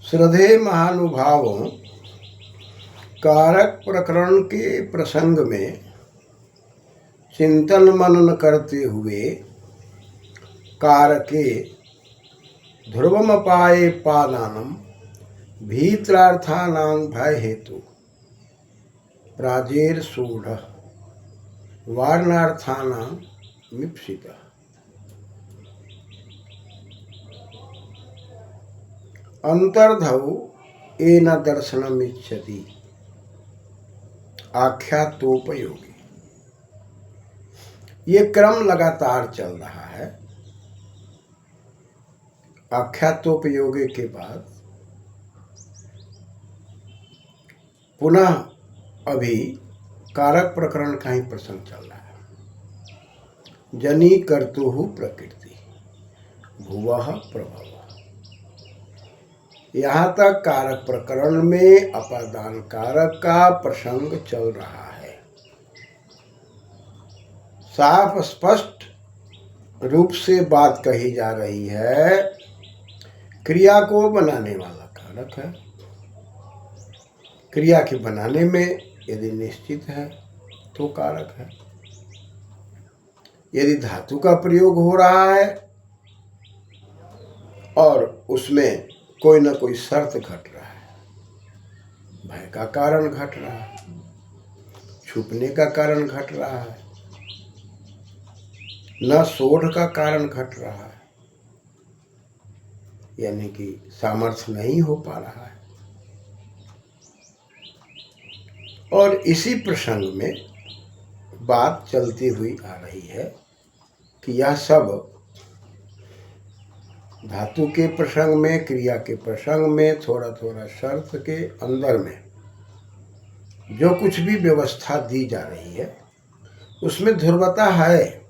श्रद्धेय महानुभावों, कारक प्रकरण के प्रसंग में चिंतन मनन करते हुए कारके ध्रुवमपाये पादानं भीत्रार्थानां भय हेतु प्राजेर सूढ़ वारणार्थानां मीप्सितः। अंतर्धौ येन दर्शनमिच्छति आख्यातोपयोगी। ये क्रम लगातार चल रहा है। आख्यातोपयोगी के बाद पुनः अभी कारक प्रकरण का ही प्रसंग चल रहा है। जनी कर्तुः प्रकृति भुवः प्रभव। यहाँ तक कारक प्रकरण में अपादान कारक का प्रसंग चल रहा है। साफ स्पष्ट रूप से बात कही जा रही है। क्रिया को बनाने वाला कारक है। क्रिया के बनाने में यदि निश्चित है तो कारक है। यदि धातु का प्रयोग हो रहा है और उसमें कोई ना कोई शर्त घट रहा है, भय का कारण घट रहा है, छुपने का कारण घट रहा है, न सोढ़ का कारण घट रहा है, यानी कि सामर्थ्य नहीं हो पा रहा है। और इसी प्रसंग में बात चलती हुई आ रही है कि यह सब धातु के प्रसंग में, क्रिया के प्रसंग में, थोड़ा थोड़ा शर्त के अंदर में जो कुछ भी व्यवस्था दी जा रही है उसमें ध्रुवता है।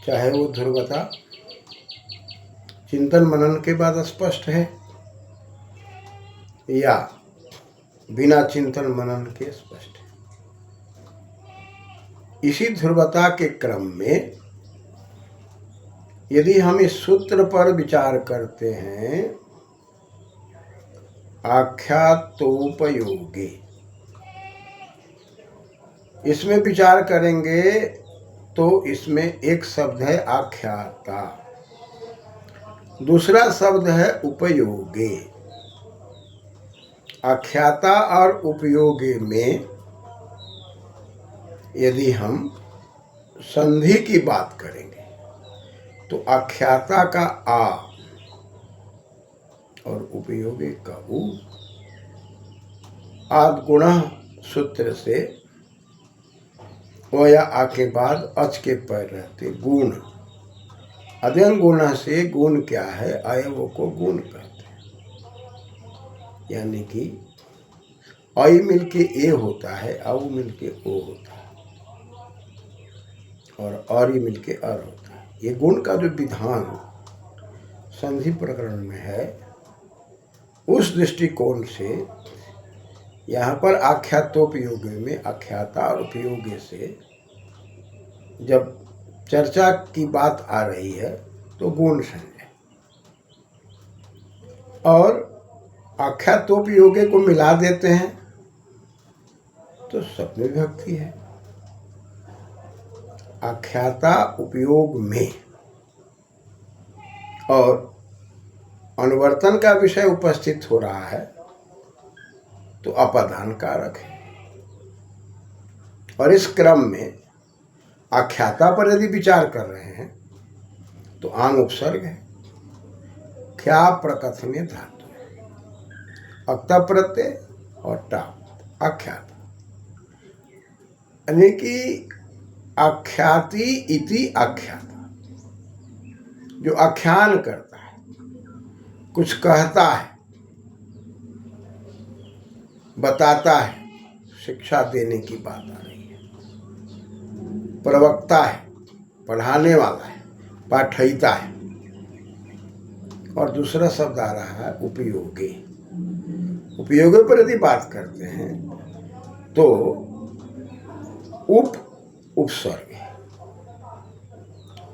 चाहे वो ध्रुवता चिंतन मनन के बाद स्पष्ट है या बिना चिंतन मनन के स्पष्ट है। इसी ध्रुवता के क्रम में यदि हम इस सूत्र पर विचार करते हैं, आख्यातोपयोगी, इसमें विचार करेंगे तो इसमें एक शब्द है आख्याता, दूसरा शब्द है उपयोगी। आख्याता और उपयोगी में यदि हम संधि की बात करेंगे तो आख्याता का आ और उपयोगी का उ, आद गुण सूत्र से ओ या आ के बाद अच के पैर रहते गुण, अध्ययन गुण से गुण क्या है, अयवों को गुण कहते हैं। यानी कि अय मिलके ए होता है, औ मिलके ओ होता है और अरि मिलके अर होता है। ये गुण का जो विधान संधि प्रकरण में है, उस दृष्टिकोण से यहाँ पर आख्यातोपयोगी में आख्याता और उपयोगी से जब चर्चा की बात आ रही है तो गुण संज्ञा, और आख्यातोपयोगी को मिला देते हैं तो सप्तमी विभक्ति है। आख्याता उपयोग में और अनुवर्तन का विषय उपस्थित हो रहा है तो अपादान कारक है। और इस क्रम में आख्याता पर यदि विचार कर रहे हैं तो आंग उपसर्ग है, ख्या प्रकथने धातु है, अक्ता प्रत्यय और टाप आख्याता, यानी कि आख्याति इति आख्याता, जो आख्यान करता है, कुछ कहता है, बताता है, शिक्षा देने की बात आ रही है, प्रवक्ता है, पढ़ाने वाला है, पाठयिता है। और दूसरा शब्द आ रहा है उपयोगी। उपयोगी पर यदि बात करते हैं तो उपसर्ग है,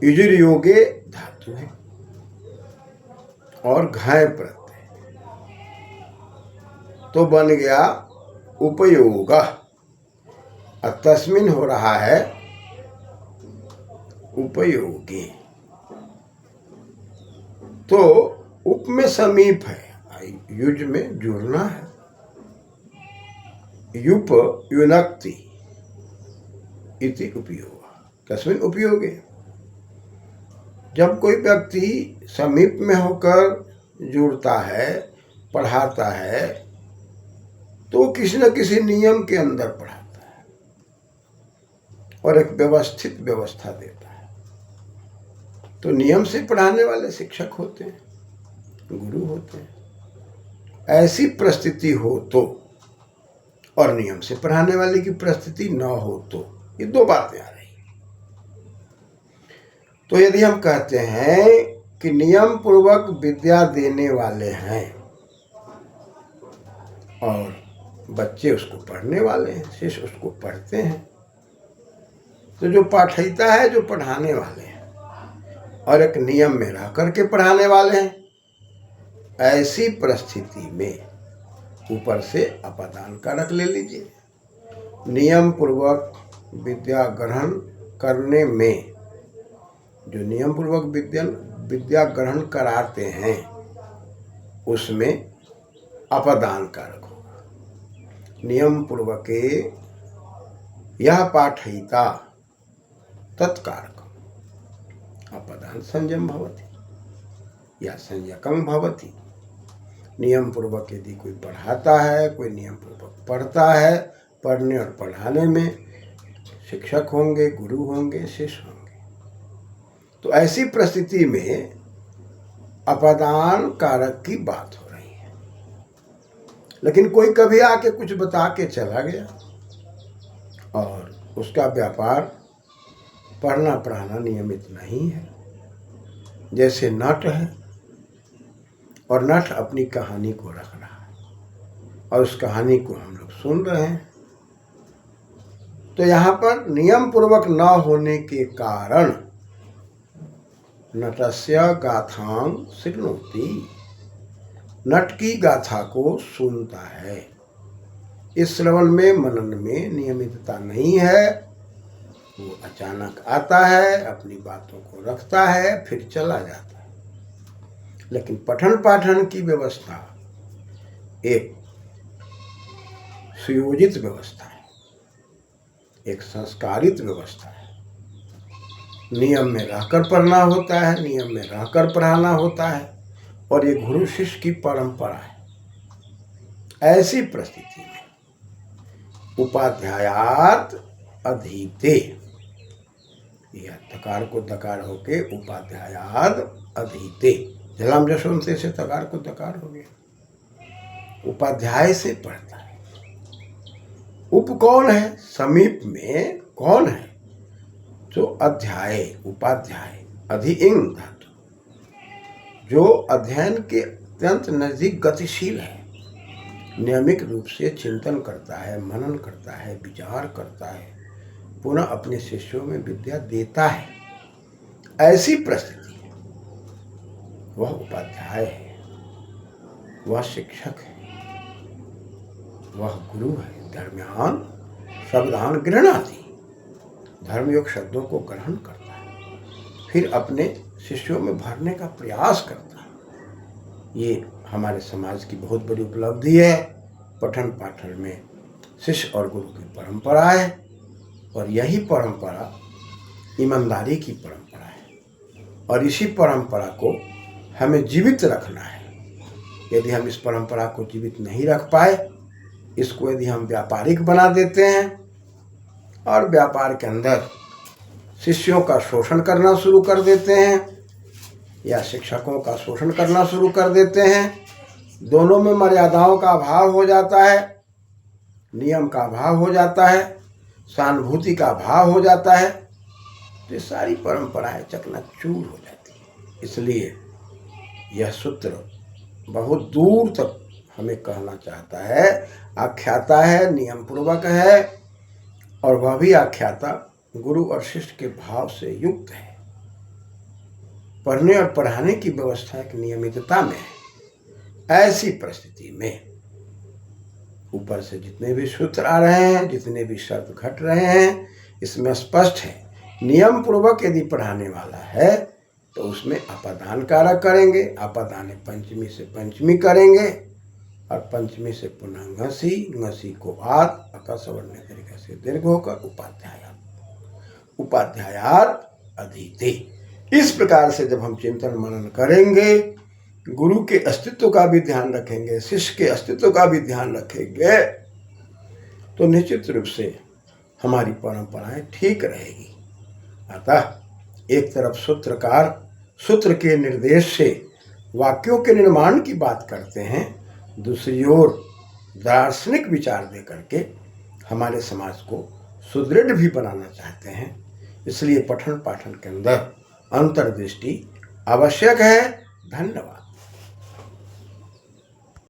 युजुर योगे धातु है और घय प्रत्यय, तो बन गया उपयोग। और तस्मिन हो रहा है उपयोगी। तो उप में समीप है, युज में जुड़ना है। युप युनक्ति इति उपयोग, तस्मिन उपयोगे। जब कोई व्यक्ति समीप में होकर जुड़ता है, पढ़ाता है, तो किसी न किसी नियम के अंदर पढ़ाता है और एक व्यवस्थित व्यवस्था देता है। तो नियम से पढ़ाने वाले शिक्षक होते हैं, गुरु होते हैं। ऐसी परिस्थिति हो तो, और नियम से पढ़ाने वाले की परिस्थिति न हो तो, ये दो बातें आ रही। तो यदि हम कहते हैं कि नियम पूर्वक विद्या देने वाले हैं और बच्चे उसको पढ़ने वाले हैं, शिष्य उसको पढ़ते हैं, तो जो पाठयिता है, जो पढ़ाने वाले हैं और एक नियम में रह करके पढ़ाने वाले हैं, ऐसी परिस्थिति में ऊपर से अपादान कारक ले लीजिए। नियम पूर्वक विद्या ग्रहण करने में, जो नियम पूर्वक विद्या ग्रहण कराते हैं, उसमें अपदान कारक होगा। नियम पूर्वक यह पाठयिता तत्कारक अपदान संयम भवति या संयकं भवति। नियम पूर्वक यदि कोई पढ़ाता है, कोई नियम पूर्वक पढ़ता है, पढ़ने और पढ़ाने में शिक्षक होंगे, गुरु होंगे, शिष्य होंगे, तो ऐसी परिस्थिति में अपदान कारक की बात हो रही है। लेकिन कोई कभी आके कुछ बता के चला गया और उसका व्यापार पढ़ना पढ़ाना नियमित नहीं है। जैसे नट है और नट अपनी कहानी को रख रहा है और उस कहानी को हम लोग सुन रहे हैं, तो यहाँ पर नियम पूर्वक न होने के कारण नटस्य गाथां शृणोति, नट की गाथा को सुनता है। इस श्रवण में, मनन में नियमितता नहीं है। वो अचानक आता है, अपनी बातों को रखता है, फिर चला जाता है। लेकिन पठन पाठन की व्यवस्था एक सुयोजित व्यवस्था है, एक संस्कारित व्यवस्था है। नियम में रहकर पढ़ना होता है, नियम में रहकर पढ़ाना होता है, और ये गुरु शिष्य की परंपरा है। ऐसी परिस्थिति में उपाध्यायात अधीते, यह तकार को दकार होके उपाध्यायात अधीते, जलाम जशवंत से तकार को दकार हो गया, उपाध्याय से पढ़ता है। उप कौन है? समीप में कौन है? जो अध्याय, उपाध्याय, अधिइंग धातु, जो अध्ययन के अत्यंत नजदीक गतिशील है, नियमित रूप से चिंतन करता है, मनन करता है, विचार करता है, पुनः अपने शिष्यों में विद्या देता है। ऐसी परिस्थिति है, वह उपाध्याय है, वह शिक्षक है, वह गुरु है। धर्म्यान शब्दान गृह्णाति, धर्मयोग शब्दों को ग्रहण करता है, फिर अपने शिष्यों में भरने का प्रयास करता है। ये हमारे समाज की बहुत बड़ी उपलब्धि है। पठन पाठन में शिष्य और गुरु की परंपरा है, और यही परंपरा ईमानदारी की परंपरा है, और इसी परंपरा को हमें जीवित रखना है। यदि हम इस परंपरा को जीवित नहीं रख पाए, इसको यदि हम व्यापारिक बना देते हैं और व्यापार के अंदर शिष्यों का शोषण करना शुरू कर देते हैं या शिक्षकों का शोषण करना शुरू कर देते हैं, दोनों में मर्यादाओं का अभाव हो जाता है, नियम का अभाव हो जाता है, सहानुभूति का अभाव हो जाता है, तो ये सारी परंपराएं चकनाचूर हो जाती है। इसलिए यह सूत्र बहुत दूर तक हमें कहना चाहता है, आख्याता है, नियम पूर्वक है, और वह भी आख्याता गुरु और शिष्य के भाव से युक्त है। पढ़ने और पढ़ाने की व्यवस्था एक नियमितता में है। ऐसी परिस्थिति में ऊपर से जितने भी सूत्र आ रहे हैं, जितने भी शब्द घट रहे हैं, इसमें स्पष्ट है नियम पूर्वक यदि पढ़ाने वाला है तो उसमें अपादान कारक करेंगे, अपादान पंचमी से पंचमी करेंगे और पंचमी से पुनः घसी, घसी को आद, अकस्वर्ण तरीके से दीर्घ होकर उपाध्यायार अधीते। इस प्रकार से जब हम चिंतन मनन करेंगे, गुरु के अस्तित्व का भी ध्यान रखेंगे, शिष्य के अस्तित्व का भी ध्यान रखेंगे, तो निश्चित रूप से हमारी परंपराएं ठीक रहेगी। अतः एक तरफ सूत्रकार सूत्र के निर्देश से वाक्यों के निर्माण की बात करते हैं, दूसरी ओर दार्शनिक विचार दे करके हमारे समाज को सुदृढ़ भी बनाना चाहते हैं। इसलिए पठन पाठन के अंदर अंतर्दृष्टि आवश्यक है। धन्यवाद।